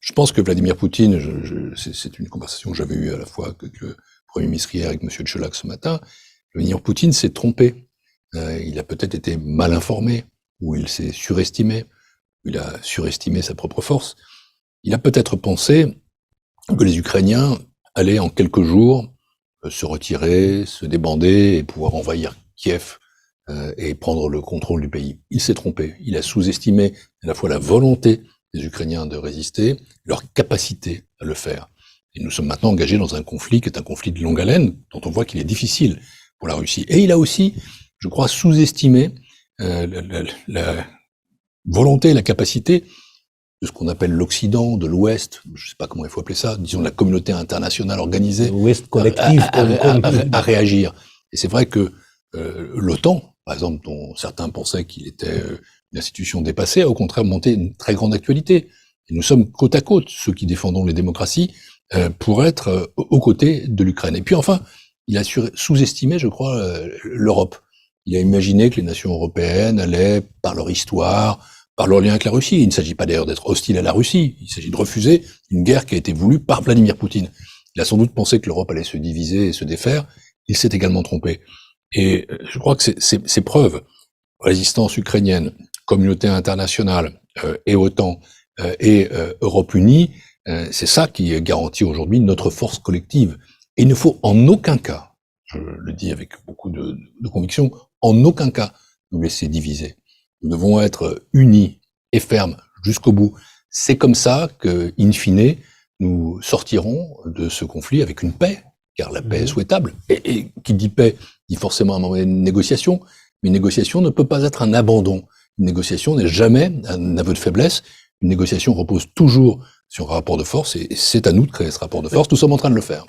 Je pense que Vladimir Poutine, c'est une conversation que j'avais eue à la fois avec le Premier ministre hier, avec Monsieur Tchelak ce matin. Vladimir Poutine s'est trompé. Il a peut-être été mal informé, ou il s'est surestimé, ou il a surestimé sa propre force. Il a peut-être pensé que les Ukrainiens allaient en quelques jours se retirer, se débander et pouvoir envahir Kiev et prendre le contrôle du pays. Il s'est trompé. Il a sous-estimé à la fois la volonté des Ukrainiens de résister, leur capacité à le faire. Et nous sommes maintenant engagés dans un conflit qui est un conflit de longue haleine, dont on voit qu'il est difficile pour la Russie. Et il a aussi, je crois, sous-estimé la volonté, la capacité de ce qu'on appelle l'Occident, de l'Ouest, je ne sais pas comment il faut appeler ça, disons la communauté internationale organisée, l'Ouest collectif, à réagir. Et c'est vrai que l'OTAN, par exemple, dont certains pensaient qu'il était une institution dépassée, a au contraire monté une très grande actualité. Et nous sommes côte à côte, ceux qui défendons les démocraties, pour être aux côtés de l'Ukraine. Et puis enfin, il a sous-estimé, je crois, l'Europe. Il a imaginé que les nations européennes allaient, par leur histoire, par leur lien avec la Russie. Il ne s'agit pas d'ailleurs d'être hostile à la Russie. Il s'agit de refuser une guerre qui a été voulue par Vladimir Poutine. Il a sans doute pensé que l'Europe allait se diviser et se défaire. Il s'est également trompé. Et je crois que ces preuves, résistance ukrainienne, communauté internationale et OTAN et Europe unie, c'est ça qui garantit aujourd'hui notre force collective. Et il ne faut en aucun cas, je le dis avec beaucoup de conviction, en aucun cas nous laisser diviser. Nous devons être unis et fermes jusqu'au bout. C'est comme ça que, in fine, nous sortirons de ce conflit avec une paix, car la paix est souhaitable. Et qui dit paix dit forcément un moment de négociation, mais une négociation ne peut pas être un abandon. Une négociation n'est jamais un aveu de faiblesse. Une négociation repose toujours sur un rapport de force, et c'est à nous de créer ce rapport de force. Nous sommes en train de le faire.